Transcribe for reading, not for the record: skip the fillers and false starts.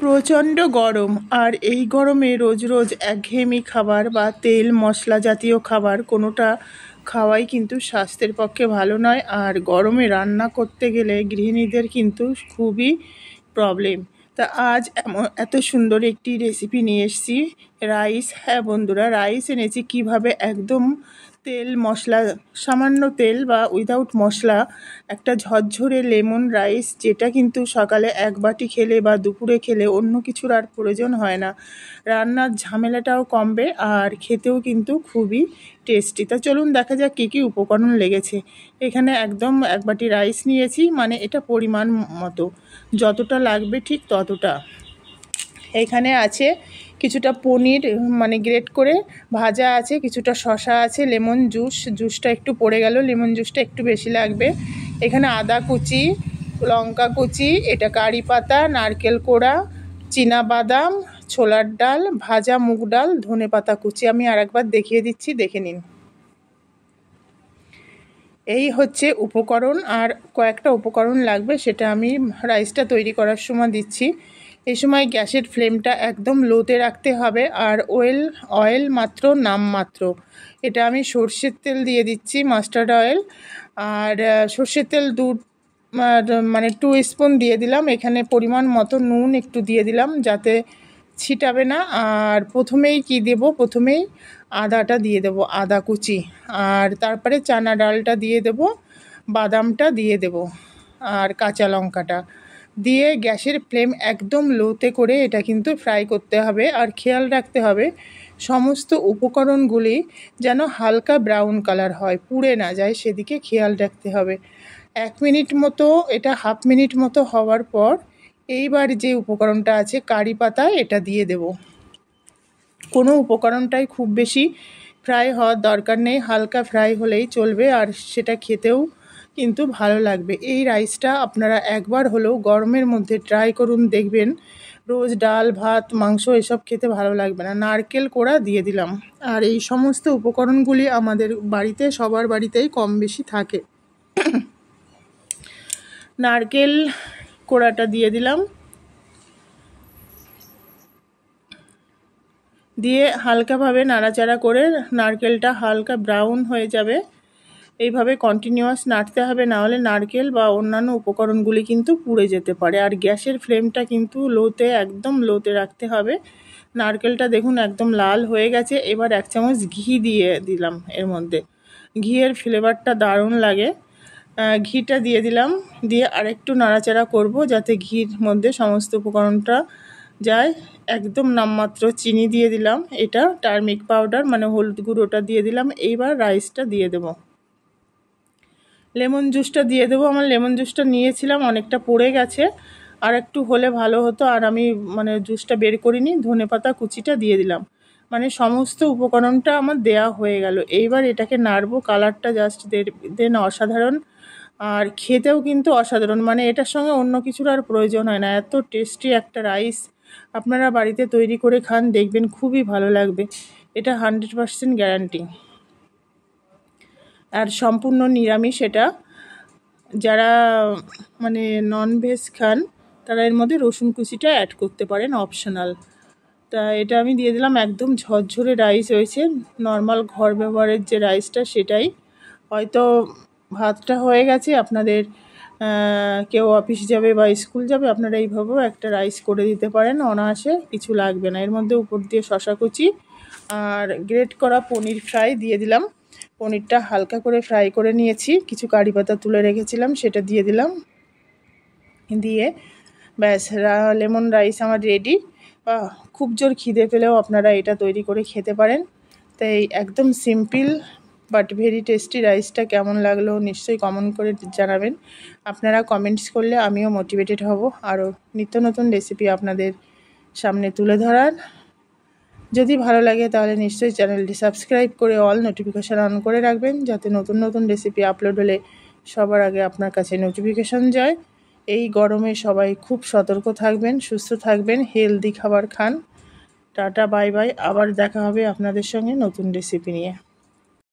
প্রচণ্ড গরম, আর এই গরমে রোজ রোজ একঘেয়েমি খাবার বা তেল মশলা জাতীয় খাবার কোনোটা খাওয়াই কিন্তু স্বাস্থ্যের পক্ষে ভালো নয়। আর গরমে রান্না করতে গেলে গৃহিণীদের কিন্তু খুবই প্রবলেম। তা আজ এত সুন্দর একটি রেসিপি নিয়ে এসেছি, রাইস। হ্যাঁ বন্ধুরা, রাইস এনেছি কিভাবে একদম তেল মশলা, সামান্য তেল বা উইদাউট মশলা একটা ঝরঝরে লেমন রাইস, যেটা কিন্তু সকালে এক বাটি খেলে বা দুপুরে খেলে অন্য কিছুর আর প্রয়োজন হয় না। রান্নার ঝামেলাটাও কমবে আর খেতেও কিন্তু খুবই টেস্টি। তা চলুন দেখা যাক কী কী উপকরণ লেগেছে। এখানে একদম এক বাটি রাইস নিয়েছি, মানে এটা পরিমাণ মতো যতটা লাগবে ঠিক ততটা। এখানে আছে কিছুটা পনির, মানে গ্রেট করে ভাজা আছে, কিছুটা শসা আছে, লেমন জুসটা একটু পড়ে গেল, লেমন জুসটা একটু বেশি লাগবে। এখানে আদা কুচি, লঙ্কা কুচি, এটা কারি পাতা, নারকেল কোড়া, চীনা বাদাম, ছোলার ডাল, ভাজা মুগ ডাল, ধনে পাতা কুচি। আমি আরেকবার দেখিয়ে দিচ্ছি, দেখে নিন। এই হচ্ছে উপকরণ, আর কয়েকটা উপকরণ লাগবে, সেটা আমি রাইসটা তৈরি করার সময় দিচ্ছি। এই সময় গ্যাসের ফ্লেমটা একদম লোতে রাখতে হবে, আর অয়েল মাত্র নামমাত্র। এটা আমি সর্ষের তেল দিয়ে দিচ্ছি, মাস্টার্ড অয়েল। আর সর্ষের তেল মানে 2 স্পুন দিয়ে দিলাম। এখানে পরিমাণ মতো নুন একটু দিয়ে দিলাম যাতে ছিটাবে না। আর প্রথমেই আদাটা দিয়ে দেবো, আদা কুচি। আর তারপরে চানা ডালটা দিয়ে দেবো, বাদামটা দিয়ে দেবো, আর কাঁচা লঙ্কাটা দিয়ে গ্যাসের ফ্লেম একদম লোতে করে এটা কিন্তু ফ্রাই করতে হবে। আর খেয়াল রাখতে হবে সমস্ত উপকরণগুলি যেন হালকা ব্রাউন কালার হয়, পুড়ে না যায়, সেদিকে খেয়াল রাখতে হবে। 1 মিনিট মতো, এটা হাফ মিনিট মতো হওয়ার পর এইবার যে উপকরণটা আছে কারি পাতা, এটা দিয়ে দেব। কোনো উপকরণটাই খুব বেশি ফ্রাই হওয়ার দরকার নেই, হালকা ফ্রাই হলেই চলবে, আর সেটা খেতেও কিন্তু ভালো লাগবে। এই রাইসটা আপনারা একবার হলেও গরমের মধ্যে ট্রাই করুন, দেখবেন রোজ ডাল ভাত মাংস এসব খেতে ভালো লাগবে না। নারকেল কোড়া দিয়ে দিলাম। আর এই সমস্ত উপকরণগুলি আমাদের বাড়িতে, সবার বাড়িতেই কম বেশি থাকে। নারকেল কোড়াটা দিয়ে দিলাম, দিয়ে হালকাভাবে নাড়াচাড়া করে নারকেলটা হালকা ব্রাউন হয়ে যাবে। এইভাবে কন্টিনিউয়াস নাড়তে হবে, না হলে নারকেল বা অন্যান্য উপকরণগুলি কিন্তু পুড়ে যেতে পারে। আর গ্যাসের ফ্লেমটা কিন্তু একদম লোতে রাখতে হবে। নারকেলটা দেখুন একদম লাল হয়ে গেছে। এবার 1 চামচ ঘি দিয়ে দিলাম এর মধ্যে, ঘিয়ের ফ্লেভারটা দারুণ লাগে। ঘিটা দিয়ে দিলাম, দিয়ে আরেকটু নাড়াচাড়া করব যাতে ঘির মধ্যে সমস্ত উপকরণটা যায়। একদম নামমাত্র চিনি দিয়ে দিলাম, এটা টার্মিক পাউডার মানে হলুদ গুঁড়োটা দিয়ে দিলাম। এইবার রাইসটা দিয়ে দেব, লেমন জুসটা দিয়ে দেবো। আমার লেমন জুসটা নিয়েছিলাম, অনেকটা পড়ে গেছে, আর একটু হলে ভালো হতো, আর আমি মানে জুসটা বের করিনি। ধনেপাতা কুচিটা দিয়ে দিলাম, মানে সমস্ত উপকরণটা আমার দেয়া হয়ে গেল। এইবার এটাকে নাড়বো, কালারটা জাস্ট দেন অসাধারণ, আর খেতেও কিন্তু অসাধারণ, মানে এটার সঙ্গে অন্য কিছুর আর প্রয়োজন হয় না। এত টেস্টি একটা রাইস আপনারা বাড়িতে তৈরি করে খান, দেখবেন খুবই ভালো লাগবে। এটা 100% গ্যারান্টি। আর সম্পূর্ণ নিরামিষ এটা। যারা মানে ননভেজ খান তারা এর মধ্যে রসুন কুচিটা অ্যাড করতে পারেন, অপশনাল। তা এটা আমি দিয়ে দিলাম। একদম ঝরঝরে রাইস হয়েছে, নর্মাল ঘর ব্যবহারের যে রাইসটা সেটাই। হয়তো ভাতটা হয়ে গেছে আপনাদের, কেউ অফিস যাবে বা স্কুল যাবে, আপনারা এইভাবেও একটা রাইস করে দিতে পারেন অনায়াসে, কিছু লাগবে না। এর মধ্যে উপর দিয়ে শসা কুচি আর গ্রেট করা পনির ফ্রাই দিয়ে দিলাম। পনিরটা হালকা করে ফ্রাই করে নিয়েছি, কিছু কারি পাতা তুলে রেখেছিলাম, সেটা দিয়ে দিলাম। দিয়ে ব্যাস, লেমন রাইস আমার রেডি। খুব জোর খিদে পেলেও আপনারা এটা তৈরি করে খেতে পারেন। তাই একদম সিম্পল বাট ভেরি টেস্টি রাইসটা কেমন লাগলো নিশ্চয়ই কমেন্ট করে জানাবেন। আপনারা কমেন্টস করলে আমিও মোটিভেটেড হব আরও নিত্য নতুন রেসিপি আপনাদের সামনে তুলে ধরার। যদি ভালো লাগে তাহলে নিশ্চয়ই চ্যানেলটি সাবস্ক্রাইব করে অল নোটিফিকেশান অন করে রাখবেন, যাতে নতুন নতুন রেসিপি আপলোড হলে সবার আগে আপনার কাছে নোটিফিকেশান যায়। এই গরমে সবাই খুব সতর্ক থাকবেন, সুস্থ থাকবেন, হেলদি খাবার খান। টাটা বাই বাই, আবার দেখা হবে আপনাদের সঙ্গে নতুন রেসিপি নিয়ে।